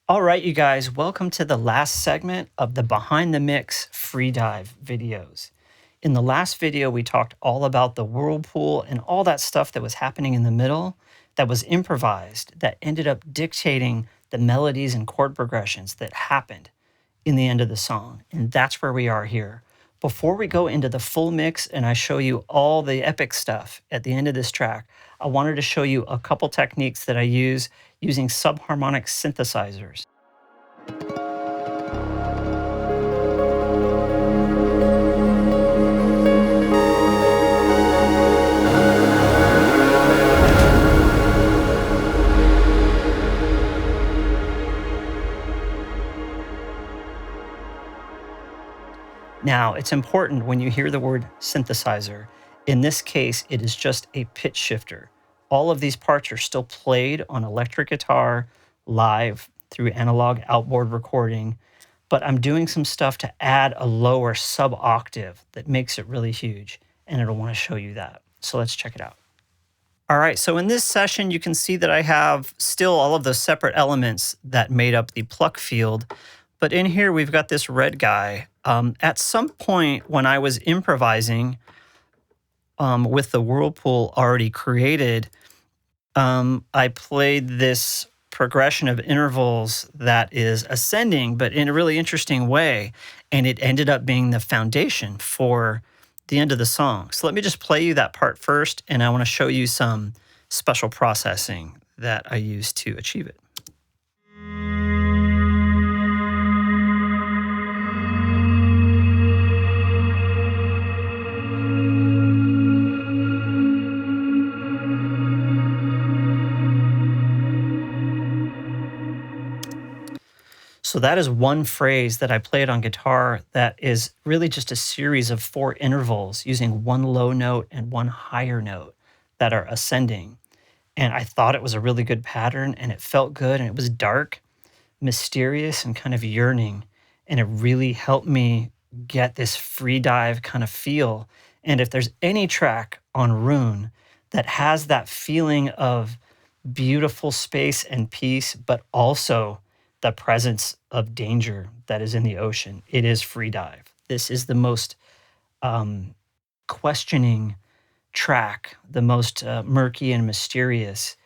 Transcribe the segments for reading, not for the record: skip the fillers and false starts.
All right, you guys, welcome to the last segment of the Behind the Mix free dive videos. In the last video, we talked all about the whirlpool and all that stuff that was happening in the middle that was improvised, that ended up dictating the melodies and chord progressions that happened in the end of the song. And that's where we are here. Before we go into the full mix and I show you all the epic stuff at the end of this track, I wanted to show you a couple techniques that I use using subharmonic synthesizers. Now, it's important when you hear the word synthesizer. In this case, it is just a pitch shifter. All of these parts are still played on electric guitar live through analog outboard recording, but I'm doing some stuff to add a lower sub-octave that makes it really huge, and it'll want to show you that. So let's check it out. All right, so in this session, you can see that I have still all of those separate elements that made up the pluck field, but in here we've got this red guy. At some point when I was improvising with the whirlpool already created, I played this progression of intervals that is ascending, but in a really interesting way, and it ended up being the foundation for the end of the song. So let me just play you that part first, and I want to show you some special processing that I used to achieve it. So that is one phrase that I played on guitar that is really just a series of 4 intervals using one low note and one higher note that are ascending. And I thought it was a really good pattern, and it felt good, and it was dark, mysterious, and kind of yearning. And it really helped me get this free dive kind of feel. And if there's any track on Rune that has that feeling of beautiful space and peace, but also the presence of danger that is in the ocean, it is free dive. This is the most questioning track, the most murky and mysterious,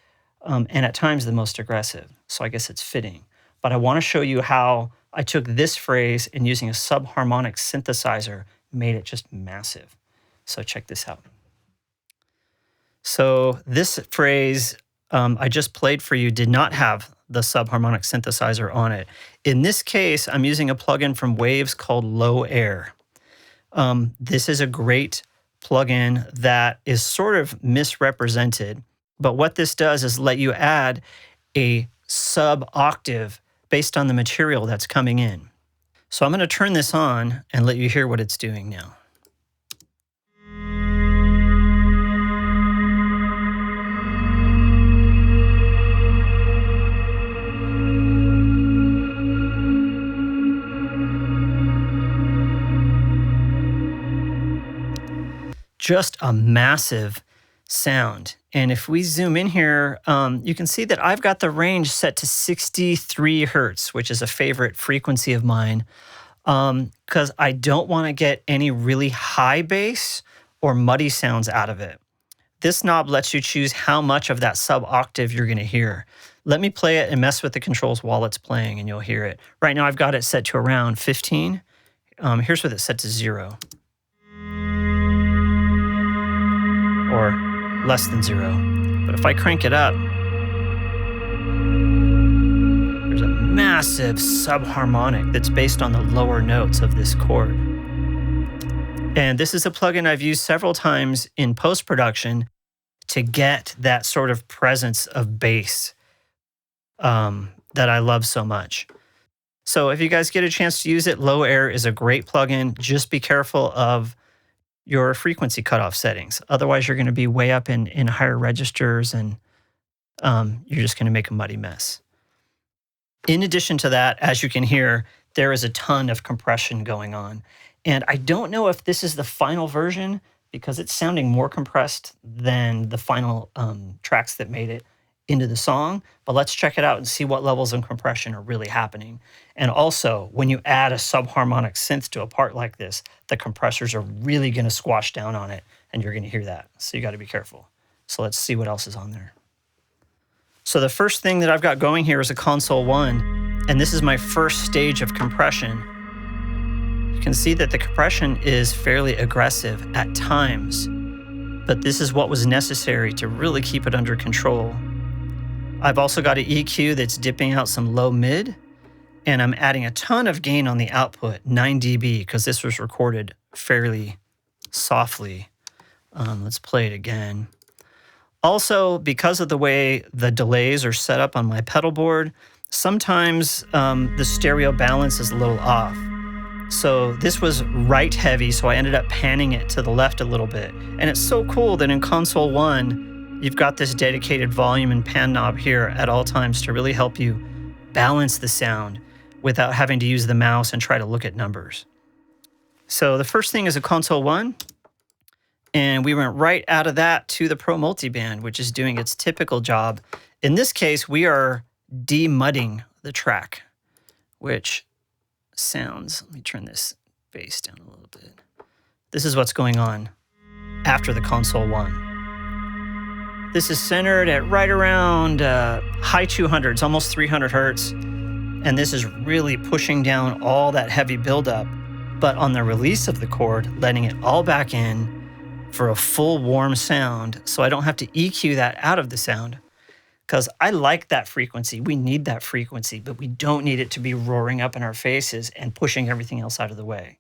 and at times the most aggressive. So I guess it's fitting. But I want to show you how I took this phrase and using a subharmonic synthesizer made it just massive. So check this out. So this phrase I just played for you did not have the subharmonic synthesizer on it. In this case, I'm using a plugin from Waves called Low Air. This is a great plugin that is sort of misrepresented, but what this does is let you add a sub-octave based on the material that's coming in. So I'm going to turn this on and let you hear what it's doing now. Just a massive sound. And if we zoom in here, you can see that I've got the range set to 63 hertz, which is a favorite frequency of mine, because I don't want to get any really high bass or muddy sounds out of it. This knob lets you choose how much of that sub-octave you're going to hear. Let me play it and mess with the controls while it's playing, and you'll hear it. Right now I've got it set to around 15. Here's with it set to 0. Or less than 0. But if I crank it up, there's a massive subharmonic that's based on the lower notes of this chord. And this is a plugin I've used several times in post-production to get that sort of presence of bass that I love so much. So if you guys get a chance to use it, Low Air is a great plugin. Just be careful of your frequency cutoff settings. Otherwise, you're going to be way up in higher registers, and you're just going to make a muddy mess. In addition to that, as you can hear, there is a ton of compression going on. And I don't know if this is the final version because it's sounding more compressed than the final tracks that made it. into the song, but let's check it out and see what levels of compression are really happening. And also, when you add a subharmonic synth to a part like this, the compressors are really going to squash down on it, and you're going to hear that. So you got to be careful. So let's see what else is on there. So the first thing that I've got going here is a console 1, and this is my first stage of compression. You can see that the compression is fairly aggressive at times, but this is what was necessary to really keep it under control. I've also got an EQ that's dipping out some low mid, and I'm adding a ton of gain on the output, 9 dB, because this was recorded fairly softly. Let's play it again. Also, because of the way the delays are set up on my pedal board, sometimes the stereo balance is a little off. So this was right heavy, so I ended up panning it to the left a little bit. And it's so cool that in console 1, you've got this dedicated volume and pan knob here at all times to really help you balance the sound without having to use the mouse and try to look at numbers. So the first thing is a console 1, and we went right out of that to the Pro Multiband, which is doing its typical job. In this case, we are demudding the track, which sounds, let me turn this bass down a little bit. This is what's going on after the console 1. This is centered at right around high 200s, almost 300 hertz. And this is really pushing down all that heavy buildup, but on the release of the chord, letting it all back in for a full warm sound, so I don't have to EQ that out of the sound. Because I like that frequency. We need that frequency, but we don't need it to be roaring up in our faces and pushing everything else out of the way.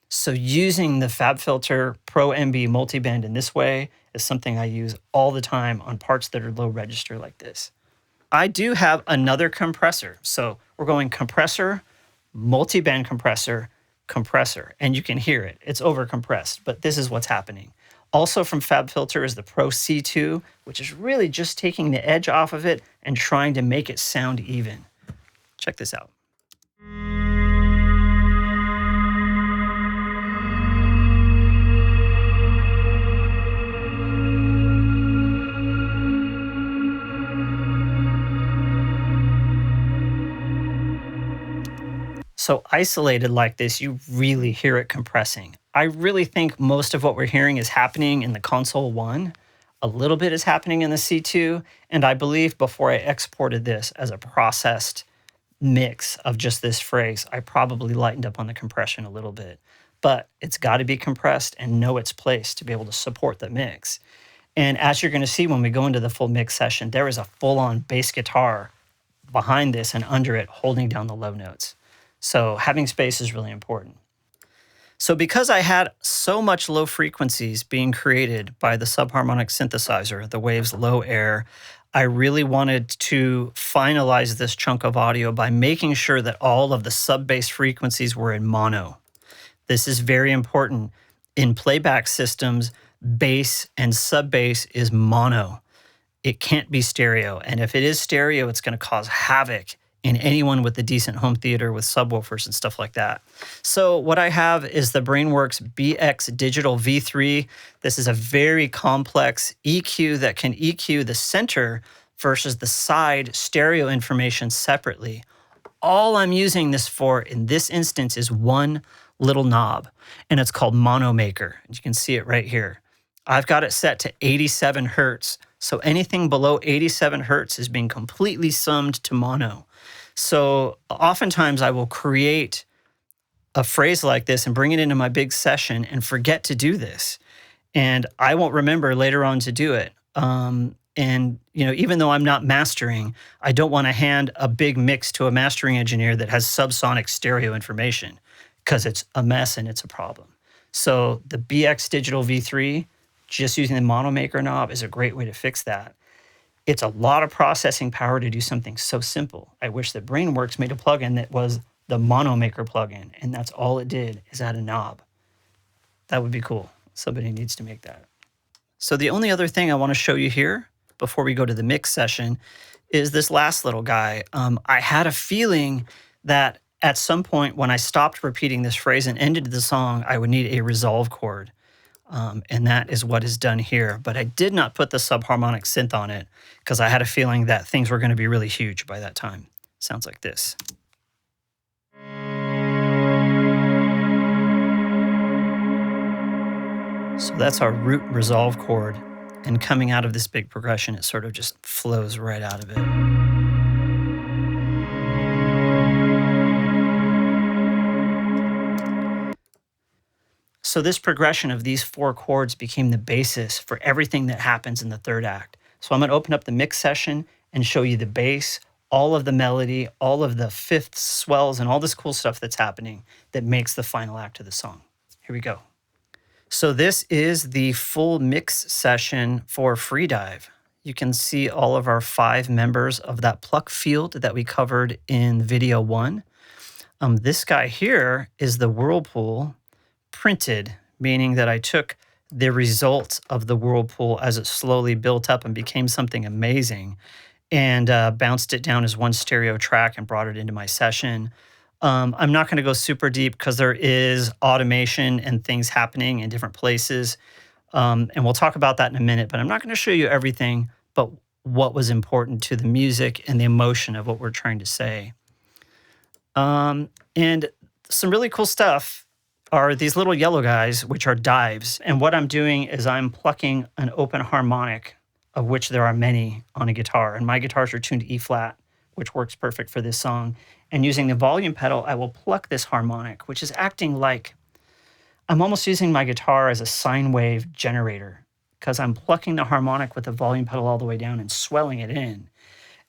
So using the FabFilter Pro MB multiband in this way is something I use all the time on parts that are low register like this. I do have another compressor. So we're going compressor, multiband compressor, compressor, and you can hear it. It's over compressed, but this is what's happening. Also from FabFilter is the Pro C2, which is really just taking the edge off of it and trying to make it sound even. Check this out. So isolated like this, you really hear it compressing. I really think most of what we're hearing is happening in the console 1. A little bit is happening in the C2. And I believe before I exported this as a processed mix of just this phrase, I probably lightened up on the compression a little bit. But it's got to be compressed and know its place to be able to support the mix. And as you're going to see when we go into the full mix session, there is a full-on bass guitar behind this and under it holding down the low notes. So having space is really important. So because I had so much low frequencies being created by the subharmonic synthesizer, the Waves Low Air, I really wanted to finalize this chunk of audio by making sure that all of the sub-bass frequencies were in mono. This is very important. In playback systems, bass and sub-bass is mono. It can't be stereo. And if it is stereo, it's going to cause havoc in anyone with a decent home theater with subwoofers and stuff like that. So what I have is the Brainworks BX Digital V3. This is a very complex EQ that can EQ the center versus the side stereo information separately. All I'm using this for in this instance is one little knob, and it's called Mono Maker. You can see it right here. I've got it set to 87 hertz. So anything below 87 hertz is being completely summed to mono. So oftentimes I will create a phrase like this and bring it into my big session and forget to do this. And I won't remember later on to do it. And even though I'm not mastering, I don't want to hand a big mix to a mastering engineer that has subsonic stereo information because it's a mess and it's a problem. So the BX Digital V3, just using the Mono Maker knob is a great way to fix that. It's a lot of processing power to do something so simple. I wish that Brainworks made a plugin that was the Mono Maker plugin, and that's all it did is add a knob. That would be cool. Somebody needs to make that. So the only other thing I want to show you here before we go to the mix session is this last little guy. I had a feeling that at some point when I stopped repeating this phrase and ended the song, I would need a resolve chord. And that is what is done here. But I did not put the subharmonic synth on it because I had a feeling that things were going to be really huge by that time. Sounds like this. So that's our root resolve chord. And coming out of this big progression, it sort of just flows right out of it. So this progression of these 4 chords became the basis for everything that happens in the third act. So I'm going to open up the mix session and show you the bass, all of the melody, all of the fifths, swells, and all this cool stuff that's happening that makes the final act of the song. Here we go. So this is the full mix session for Freedive. You can see all of our 5 members of that pluck field that we covered in video 1. This guy here is the whirlpool printed, meaning that I took the results of the whirlpool as it slowly built up and became something amazing, and bounced it down as one stereo track and brought it into my session. I'm not going to go super deep because there is automation and things happening in different places. And we'll talk about that in a minute, but I'm not going to show you everything, but what was important to the music and the emotion of what we're trying to say. And some really cool stuff are these little yellow guys, which are dives. And what I'm doing is I'm plucking an open harmonic, of which there are many on a guitar. And my guitars are tuned to E flat, which works perfect for this song. And using the volume pedal, I will pluck this harmonic, which is acting like I'm almost using my guitar as a sine wave generator, because I'm plucking the harmonic with the volume pedal all the way down and swelling it in.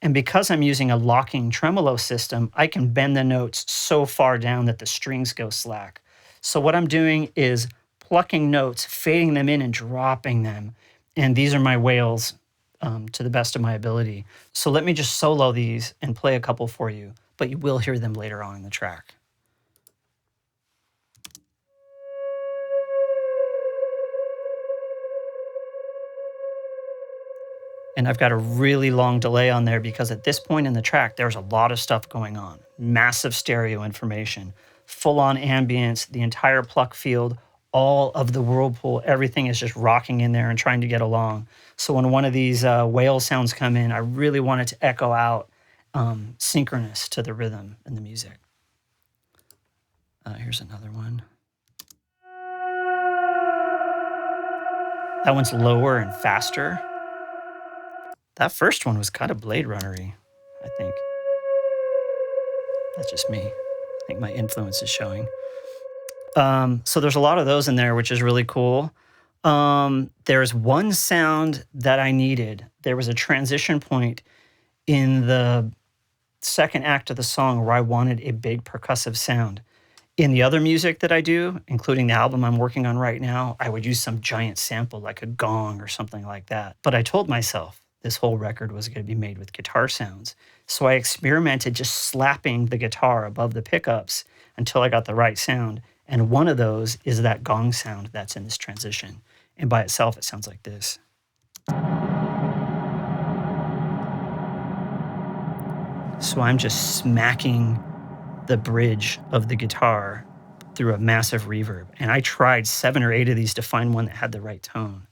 And because I'm using a locking tremolo system, I can bend the notes so far down that the strings go slack. So what I'm doing is plucking notes, fading them in and dropping them. And these are my wails to the best of my ability. So let me just solo these and play a couple for you, but you will hear them later on in the track. And I've got a really long delay on there because at this point in the track, there's a lot of stuff going on. Massive stereo information, full-on ambience, the entire pluck field, all of the whirlpool, everything is just rocking in there and trying to get along. So when one of these whale sounds come in, I really want it to echo out synchronous to the rhythm and the music. Here's another one. That one's lower and faster. That first one was kind of Blade Runner-y, I think. That's just me. I think my influence is showing. So there's a lot of those in there, which is really cool. There's one sound that I needed. There was a transition point in the second act of the song where I wanted a big percussive sound. In the other music that I do, including the album I'm working on right now, I would use some giant sample like a gong or something like that. But I told myself this whole record was going to be made with guitar sounds. So I experimented just slapping the guitar above the pickups until I got the right sound. And one of those is that gong sound that's in this transition. And by itself, it sounds like this. So I'm just smacking the bridge of the guitar through a massive reverb. And I tried 7 or 8 of these to find one that had the right tone.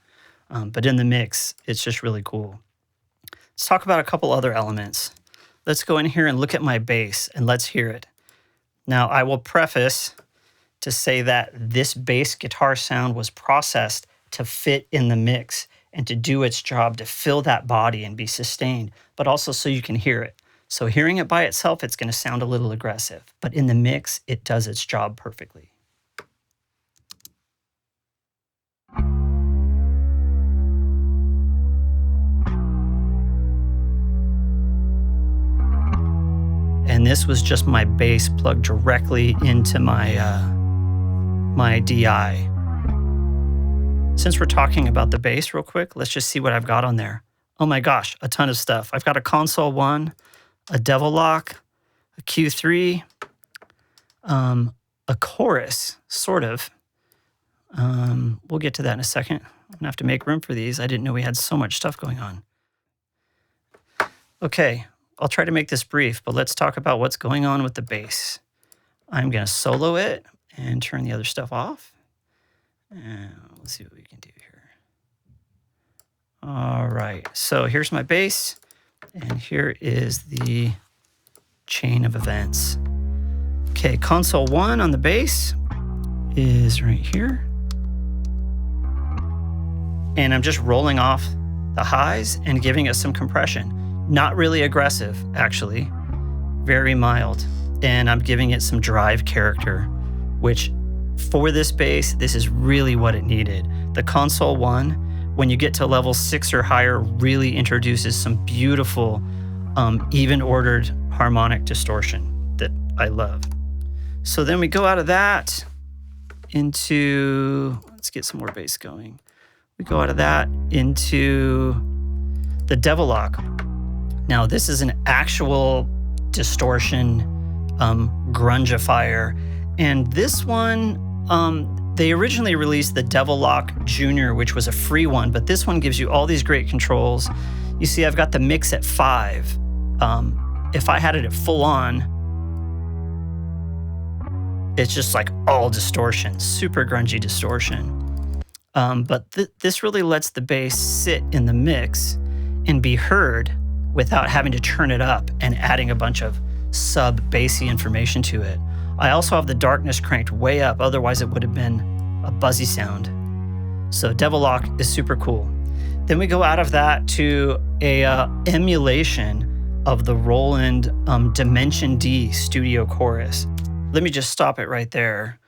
But in the mix, it's just really cool. Let's talk about a couple other elements. Let's go in here and look at my bass and let's hear it. Now, I will preface to say that this bass guitar sound was processed to fit in the mix and to do its job to fill that body and be sustained, but also so you can hear it. So hearing it by itself, it's going to sound a little aggressive, but in the mix, it does its job perfectly. And this was just my bass plugged directly into my my DI. Since we're talking about the bass real quick, let's just see what I've got on there. Oh my gosh, a ton of stuff. I've got a console 1, a devil lock, a Q3, a chorus, sort of. We'll get to that in a second. I'm gonna have to make room for these. I didn't know we had so much stuff going on. Okay, I'll try to make this brief, but let's talk about what's going on with the bass. I'm gonna solo it and turn the other stuff off. And let's see what we can do here. All right, so here's my bass, and here is the chain of events. Okay, console 1 on the bass is right here. And I'm just rolling off the highs and giving it some compression. Not really aggressive, actually, very mild. And I'm giving it some drive character, which for this bass, this is really what it needed. The console 1, when you get to level 6 or higher, really introduces some beautiful, even ordered harmonic distortion that I love. So then we go out of that into, let's get some more bass going. We go out of that into the Devil Lock. Now this is an actual distortion grungifier. And this one, they originally released the Devil Lock Junior, which was a free one, but this one gives you all these great controls. You see, I've got the mix at 5. If I had it at full on, it's just like all distortion, super grungy distortion. But this really lets the bass sit in the mix and be heard without having to turn it up and adding a bunch of sub-bassy information to it. I also have the darkness cranked way up, otherwise it would have been a buzzy sound. So Devil Lock is super cool. Then we go out of that to a emulation of the Roland Dimension D Studio Chorus. Let me just stop it right there.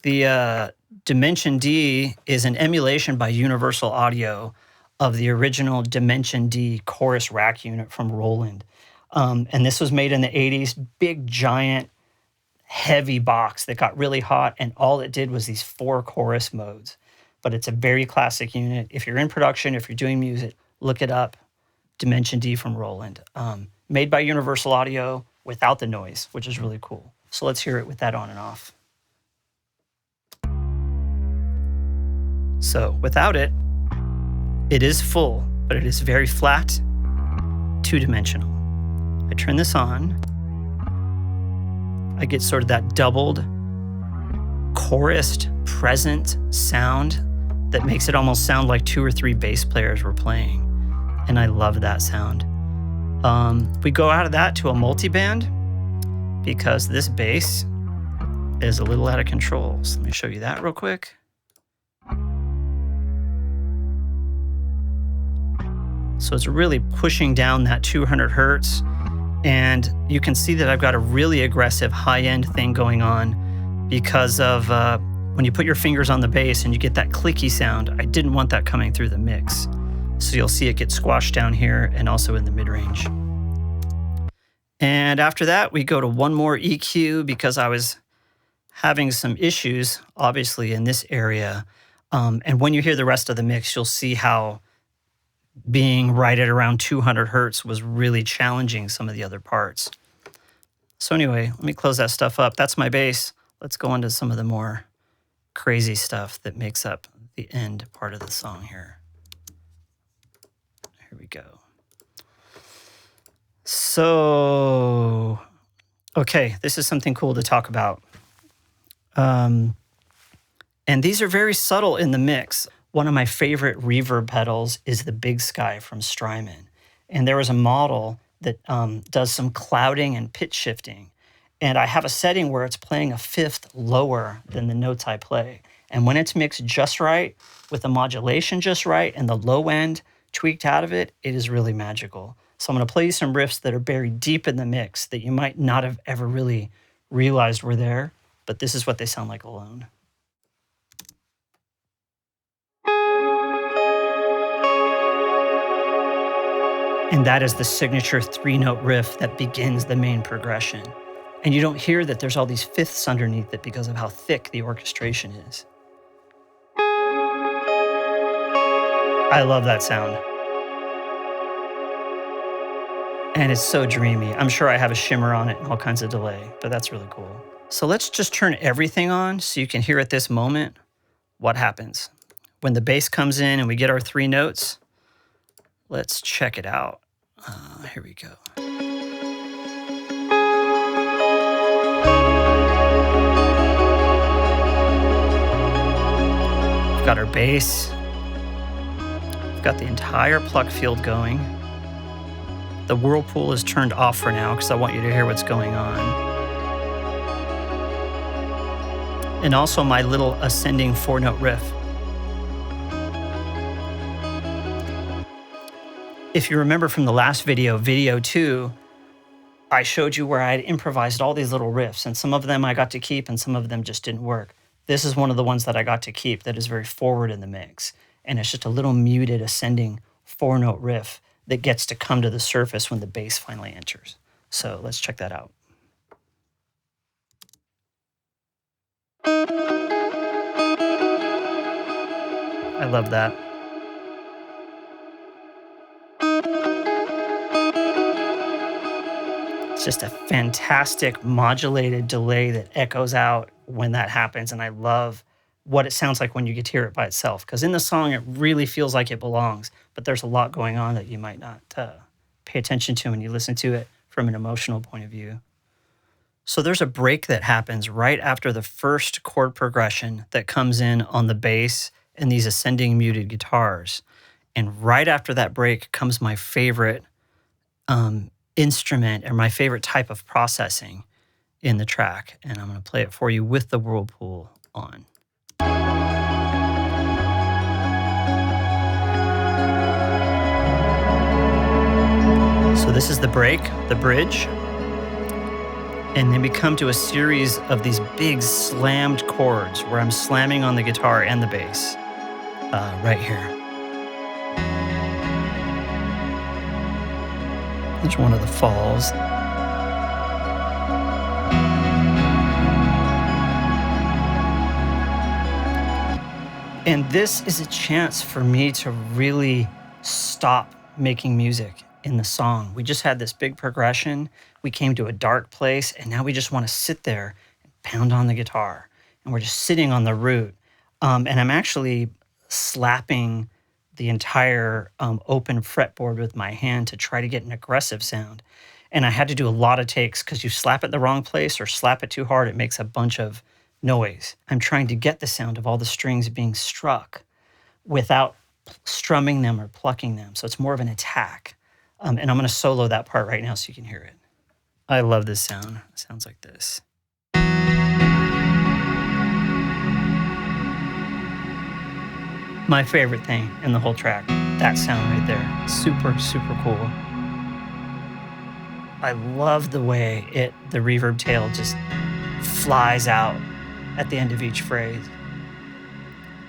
The Dimension D is an emulation by Universalaudio of the original Dimension D chorus rack unit from Roland. And this was made in the 80s, big, giant, heavy box that got really hot, and all it did was these 4 chorus modes. But it's a very classic unit. If you're in production, if you're doing music, look it up. Dimension D from Roland. Made by Universalaudio without the noise, which is really cool. So let's hear it with that on and off. So without it, it is full, but it is very flat, 2-dimensional. I turn this on. I get sort of that doubled, chorused, present sound that makes it almost sound like 2 or 3 bass players were playing. And I love that sound. We go out of that to a multiband because this bass is a little out of control. So let me show you that real quick. So it's really pushing down that 200 hertz. And you can see that I've got a really aggressive high-end thing going on because of when you put your fingers on the bass and you get that clicky sound. I didn't want that coming through the mix. So you'll see it get squashed down here and also in the mid-range. And after that, we go to one more EQ because I was having some issues, obviously, in this area. And when you hear the rest of the mix, you'll see how being right at around 200 hertz was really challenging some of the other parts. So anyway, let me close that stuff up. That's my bass. Let's go into some of the more crazy stuff that makes up the end part of the song here. Here we go. So, okay, this is something cool to talk about. And these are very subtle in the mix. One of my favorite reverb pedals is the Big Sky from Strymon. And there was a model that does some clouding and pitch shifting. And I have a setting where it's playing a 5th lower than the notes I play. And when it's mixed just right, with the modulation just right, and the low end tweaked out of it, it is really magical. So I'm going to play you some riffs that are buried deep in the mix that you might not have ever really realized were there, but this is what they sound like alone. And that is the signature 3-note riff that begins the main progression. And you don't hear that there's all these 5ths underneath it because of how thick the orchestration is. I love that sound. And it's so dreamy. I'm sure I have a shimmer on it and all kinds of delay, but that's really cool. So let's just turn everything on so you can hear at this moment what happens. When the bass comes in and we get our 3 notes, let's check it out. Here we go. We've got our bass. We've got the entire pluck field going. The whirlpool is turned off for now because I want you to hear what's going on. And also my little ascending 4-note riff. If you remember from the last video, video 2, I showed you where I had improvised all these little riffs, and some of them I got to keep and some of them just didn't work. This is one of the ones that I got to keep that is very forward in the mix. And it's just a little muted ascending 4-note riff that gets to come to the surface when the bass finally enters. So let's check that out. I love that. It's just a fantastic modulated delay that echoes out when that happens. And I love what it sounds like when you get to hear it by itself. Because in the song, it really feels like it belongs. But there's a lot going on that you might not pay attention to when you listen to it from an emotional point of view. So there's a break that happens right after the first chord progression that comes in on the bass and these ascending muted guitars. And right after that break comes my favorite instrument or my favorite type of processing in the track. And I'm going to play it for you with the whirlpool on. So this is the break, the bridge. And then we come to a series of these big slammed chords where I'm slamming on the guitar and the bass right here. There's one of the falls. And this is a chance for me to really stop making music in the song. We just had this big progression. We came to a dark place, and now we just want to sit there and pound on the guitar. And we're just sitting on the root. And I'm actually slapping the entire open fretboard with my hand to try to get an aggressive sound. And I had to do a lot of takes because you slap it the wrong place or slap it too hard, it makes a bunch of noise. I'm trying to get the sound of all the strings being struck without strumming them or plucking them. So it's more of an attack. And I'm going to solo that part right now so you can hear it. I love this sound. It sounds like this. My favorite thing in the whole track, that sound right there. Super, super cool. I love the way the reverb tail just flies out at the end of each phrase.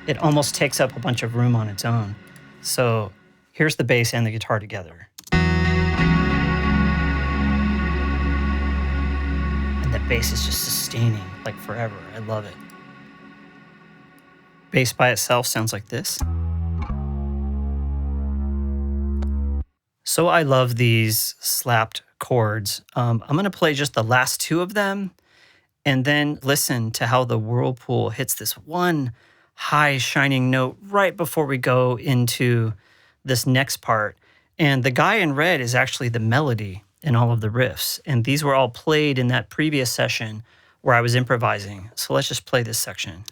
It almost takes up a bunch of room on its own. So here's the bass and the guitar together. And the bass is just sustaining like forever. I love it. Bass by itself sounds like this. So I love these slapped chords. I'm going to play just the last two of them and then listen to how the whirlpool hits this one high shining note right before we go into this next part. And the guy in red is actually the melody in all of the riffs. And these were all played in that previous session where I was improvising. So let's just play this section.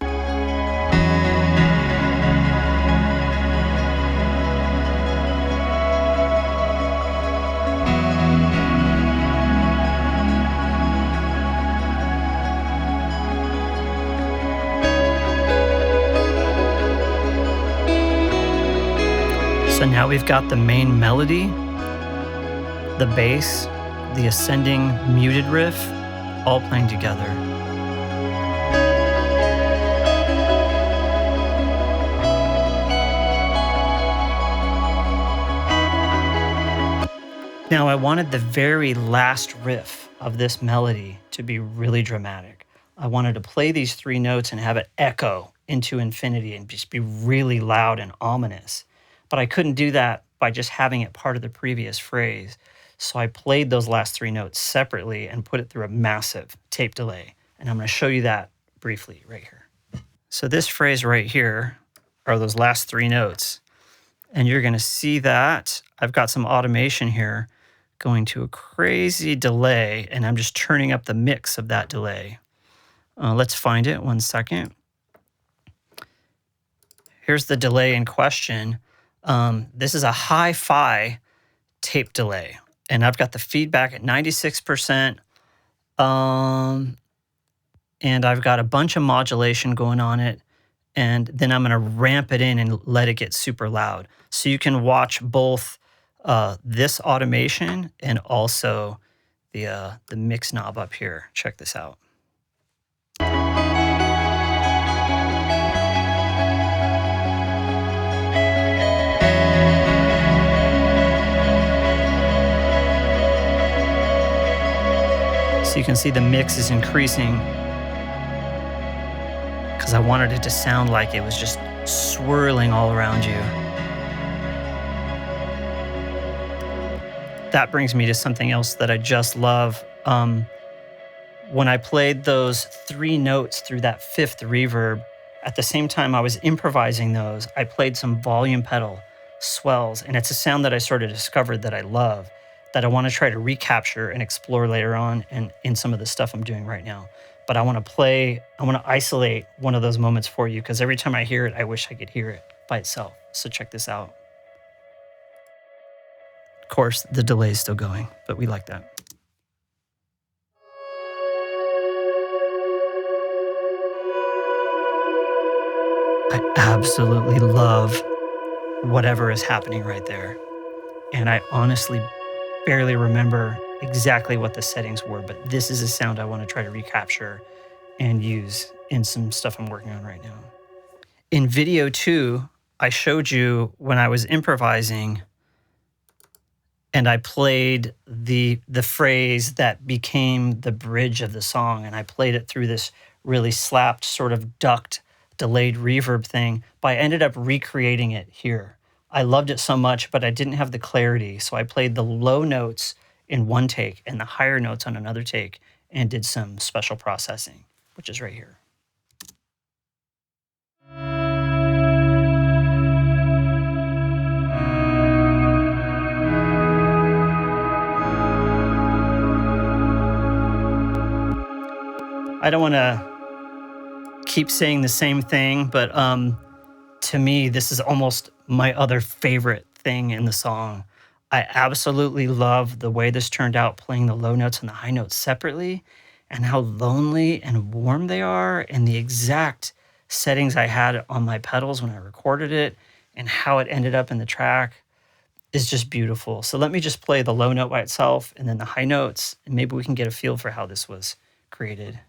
So now we've got the main melody, the bass, the ascending muted riff, all playing together. Now I wanted the very last riff of this melody to be really dramatic. I wanted to play these three notes and have it echo into infinity and just be really loud and ominous. But I couldn't do that by just having it part of the previous phrase. So I played those last three notes separately and put it through a massive tape delay. And I'm going to show you that briefly right here. So this phrase right here are those last three notes. And you're going to see that I've got some automation here going to a crazy delay, and I'm just turning up the mix of that delay. Let's find it, 1 second. here's the delay in question. This is a hi-fi tape delay, and I've got the feedback at 96%. And I've got a bunch of modulation going on it, and then I'm going to ramp it in and let it get super loud. So you can watch both this automation and also the mix knob up here. Check this out. So you can see the mix is increasing because I wanted it to sound like it was just swirling all around you. That brings me to something else that I just love. When I played those 3 notes through that 5th reverb, at the same time I was improvising those, I played some volume pedal swells, and it's a sound that I sort of discovered that I love, that I want to try to recapture and explore later on and in some of the stuff I'm doing right now. But I want to isolate one of those moments for you, because every time I hear it, I wish I could hear it by itself. So check this out. Of course, the delay is still going, but we like that. I absolutely love whatever is happening right there. And I honestly barely remember exactly what the settings were, but this is a sound I want to try to recapture and use in some stuff I'm working on right now. In video 2, I showed you when I was improvising and I played the phrase that became the bridge of the song, and I played it through this really slapped, sort of ducked, delayed reverb thing, but I ended up recreating it here. I loved it so much, but I didn't have the clarity, so I played the low notes in one take and the higher notes on another take and did some special processing, which is right here. I don't want to keep saying the same thing, but to me, this is almost my other favorite thing in the song. I absolutely love the way this turned out, playing the low notes and the high notes separately, and how lonely and warm they are, and the exact settings I had on my pedals when I recorded it, and how it ended up in the track is just beautiful. So let me just play the low note by itself and then the high notes, and maybe we can get a feel for how this was created.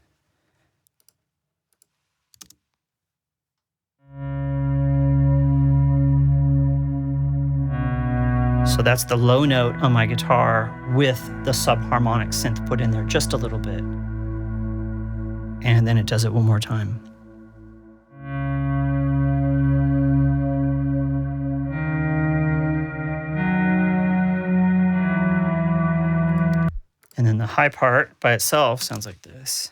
So that's the low note on my guitar with the subharmonic synth put in there just a little bit. And then it does it one more time. And then the high part by itself sounds like this.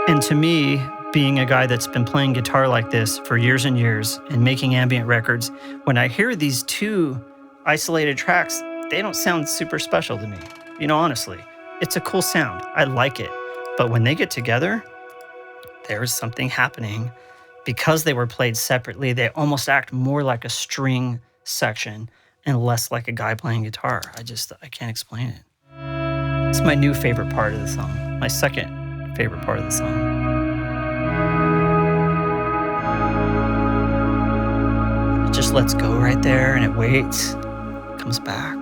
And to me, being a guy that's been playing guitar like this for years and years and making ambient records, when I hear these 2 isolated tracks, they don't sound super special to me. You know, honestly, it's a cool sound. I like it. But when they get together, there's something happening. Because they were played separately, they almost act more like a string section and less like a guy playing guitar. I can't explain it. It's my new favorite part of the song, my second favorite part of the song. It just lets go right there and it waits, comes back.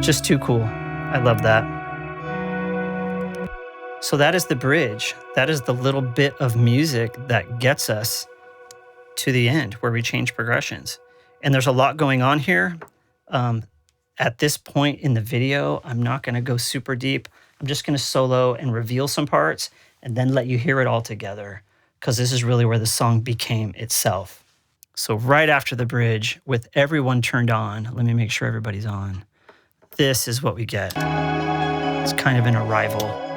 Just too cool. I love that. So that is the bridge. That is the little bit of music that gets us to the end where we change progressions. And there's a lot going on here. At this point in the video, I'm not going to go super deep. I'm just going to solo and reveal some parts and then let you hear it all together, because this is really where the song became itself. So right after the bridge, with everyone turned on, let me make sure everybody's on. This is what we get. It's kind of an arrival.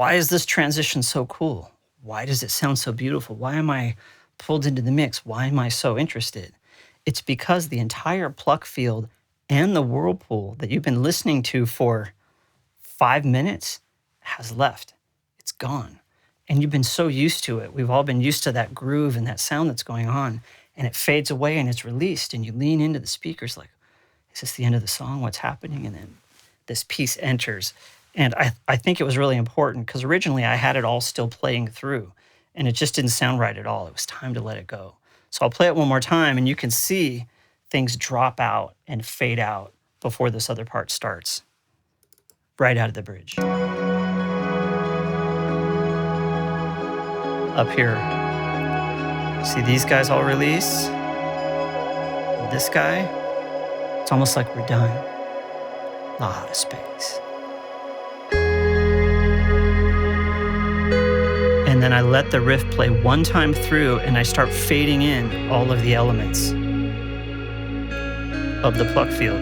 why is this transition so cool? Why does it sound so beautiful? Why am I pulled into the mix? Why am I so interested? It's because the entire pluck field and the whirlpool that you've been listening to for 5 minutes has left. It's gone. And you've been so used to it. We've all been used to that groove and that sound that's going on, and it fades away and it's released, and you lean into the speakers like, is this the end of the song? What's happening? And then this piece enters. And I think it was really important because originally I had it all still playing through, and it just didn't sound right at all. It was time to let it go. So I'll play it one more time, and you can see things drop out and fade out before this other part starts, right out of the bridge. Up here, see these guys all release? This guy, it's almost like we're done. A lot of space. And then I let the riff play one time through, and I start fading in all of the elements of the pluck field.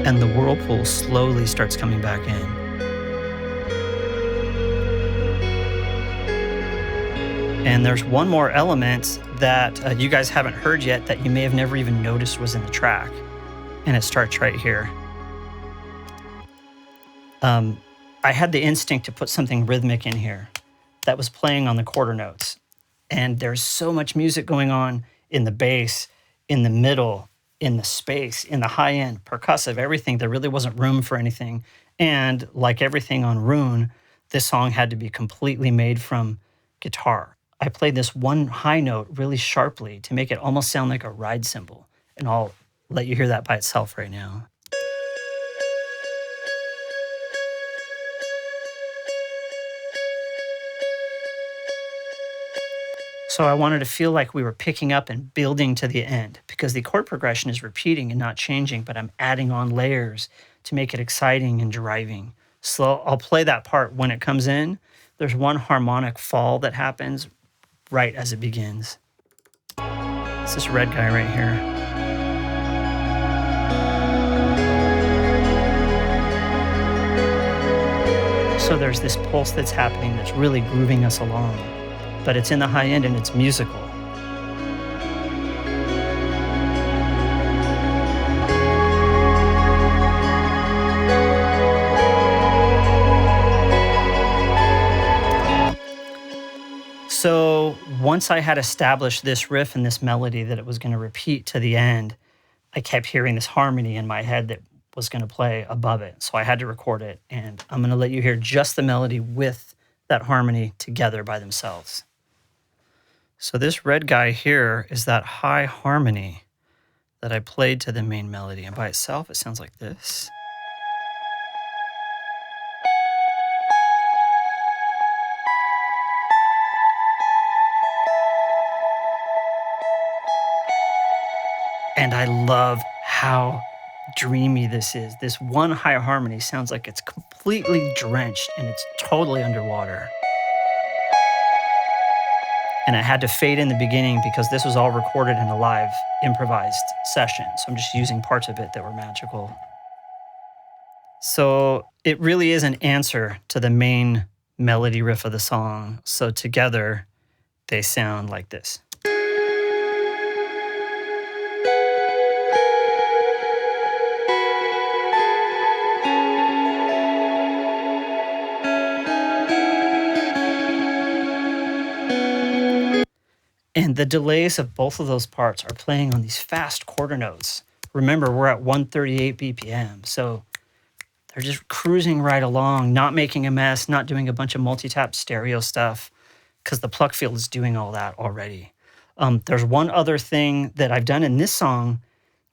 And the whirlpool slowly starts coming back in. And there's one more element that you guys haven't heard yet that you may have never even noticed was in the track. And it starts right here. I had the instinct to put something rhythmic in here that was playing on the quarter notes. And there's so much music going on in the bass, in the middle, in the space, in the high end, percussive, everything. There really wasn't room for anything. And like everything on Rune, this song had to be completely made from guitar. I played this one high note really sharply to make it almost sound like a ride cymbal. And I'll let you hear that by itself right now. So I wanted to feel like we were picking up and building to the end, because the chord progression is repeating and not changing, but I'm adding on layers to make it exciting and driving. So I'll play that part when it comes in. There's one harmonic fall that happens right as it begins. It's this red guy right here. So there's this pulse that's happening that's really grooving us along, but it's in the high end and it's musical. So once I had established this riff and this melody that it was going to repeat to the end, I kept hearing this harmony in my head that was going to play above it. So I had to record it, and I'm going to let you hear just the melody with that harmony together by themselves. So this red guy here is that high harmony that I played to the main melody, and by itself it sounds like this. And I love how dreamy this is. This one high harmony sounds like it's completely drenched and it's totally underwater. And I had to fade in the beginning because this was all recorded in a live improvised session. So I'm just using parts of it that were magical. So it really is an answer to the main melody riff of the song. So together they sound like this. And the delays of both of those parts are playing on these fast quarter notes. Remember, we're at 138 BPM, so they're just cruising right along, not making a mess, not doing a bunch of multi-tap stereo stuff, because the pluck field is doing all that already. There's one other thing that I've done in this song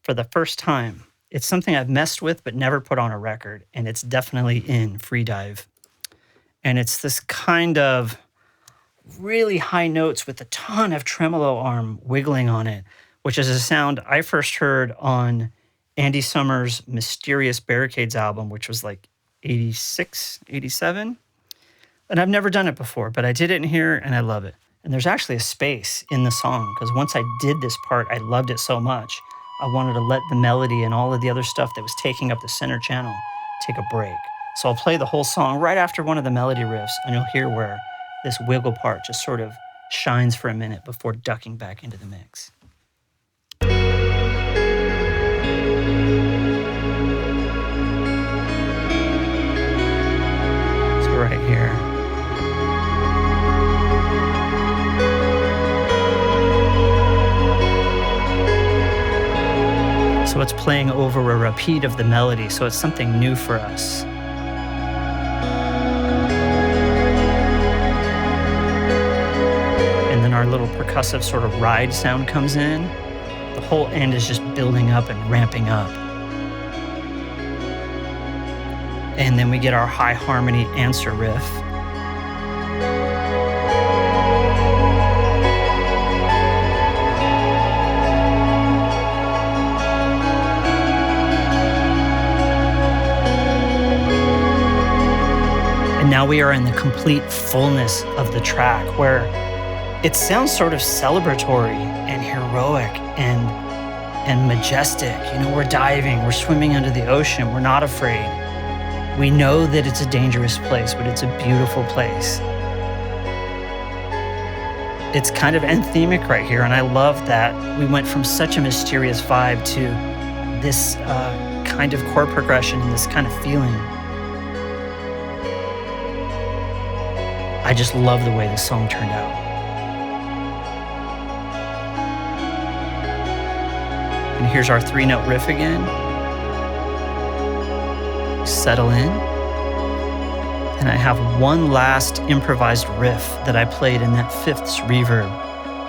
for the first time. It's something I've messed with but never put on a record, and it's definitely in Freedive. And it's this kind of really high notes with a ton of tremolo arm wiggling on it, which is a sound I first heard on Andy Summers' Mysterious Barricades album, which was like 86, 87. And I've never done it before, but I did it in here and I love it. And there's actually a space in the song because once I did this part, I loved it so much. I wanted to let the melody and all of the other stuff that was taking up the center channel take a break. So I'll play the whole song right after one of the melody riffs, and you'll hear where this wiggle part just sort of shines for a minute before ducking back into the mix. So right here. So it's playing over a repeat of the melody, so it's something new for us. And then our little percussive sort of ride sound comes in. The whole end is just building up and ramping up. And then we get our high harmony answer riff. And now we are in the complete fullness of the track, where it sounds sort of celebratory and heroic and majestic. You know, we're diving, we're swimming under the ocean, we're not afraid. We know that it's a dangerous place, but it's a beautiful place. It's kind of anthemic right here, and I love that we went from such a mysterious vibe to this kind of chord progression and this kind of feeling. I just love the way the song turned out. And here's our 3-note riff again. Settle in. And I have one last improvised riff that I played in that 5th reverb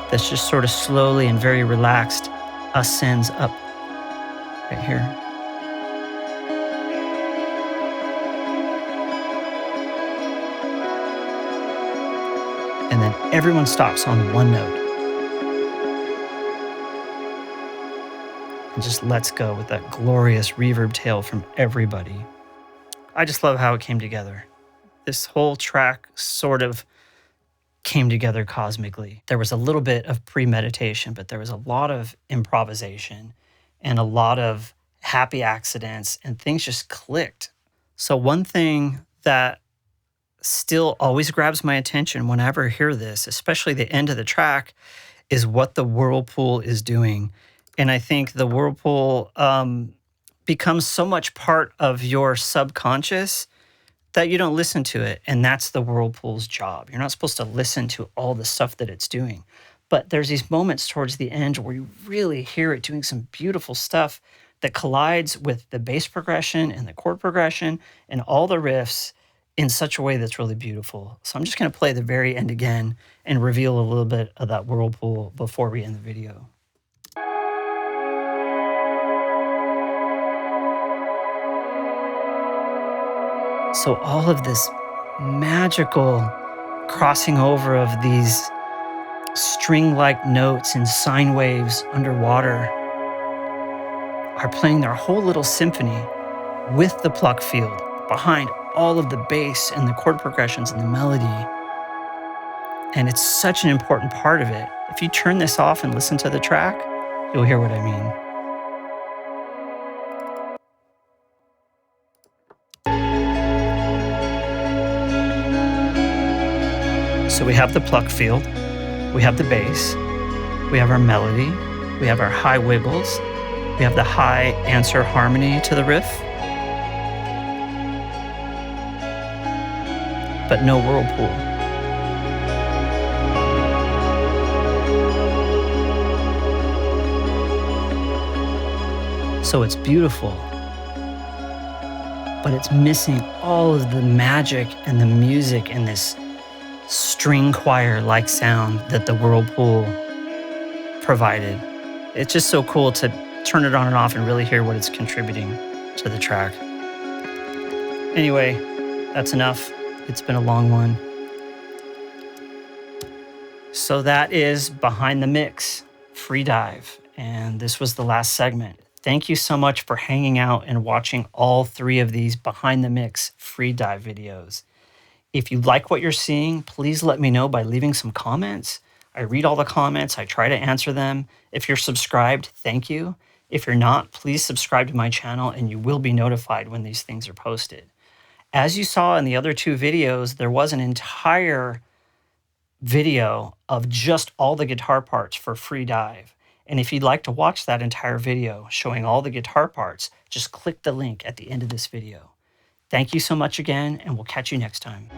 that's just sort of slowly and very relaxed ascends up right here. And then everyone stops on one note and just lets go with that glorious reverb tail from everybody. I just love how it came together. This whole track sort of came together cosmically. There was a little bit of premeditation, but there was a lot of improvisation and a lot of happy accidents, and things just clicked. So one thing that still always grabs my attention whenever I hear this, especially the end of the track, is what the whirlpool is doing. And I think the whirlpool becomes so much part of your subconscious that you don't listen to it. And that's the whirlpool's job. You're not supposed to listen to all the stuff that it's doing. But there's these moments towards the end where you really hear it doing some beautiful stuff that collides with the bass progression and the chord progression and all the riffs in such a way that's really beautiful. So I'm just going to play the very end again and reveal a little bit of that whirlpool before we end the video. So all of this magical crossing over of these string-like notes and sine waves underwater are playing their whole little symphony with the pluck field behind all of the bass and the chord progressions and the melody. And it's such an important part of it. If you turn this off and listen to the track, you'll hear what I mean. So we have the pluck field, we have the bass, we have our melody, we have our high wiggles, we have the high answer harmony to the riff, but no whirlpool. So it's beautiful, but it's missing all of the magic and the music and this string choir-like sound that the whirlpool provided. It's just so cool to turn it on and off and really hear what it's contributing to the track. Anyway, that's enough. It's been a long one. So that is Behind the Mix, Free Dive. And this was the last segment. Thank you so much for hanging out and watching all 3 of these Behind the Mix Free Dive videos. If you like what you're seeing, please let me know by leaving some comments. I read all the comments. I try to answer them. If you're subscribed, thank you. If you're not, please subscribe to my channel and you will be notified when these things are posted. As you saw in the other two videos, there was an entire video of just all the guitar parts for free dive. And if you'd like to watch that entire video showing all the guitar parts, just click the link at the end of this video. Thank you so much again, and we'll catch you next time.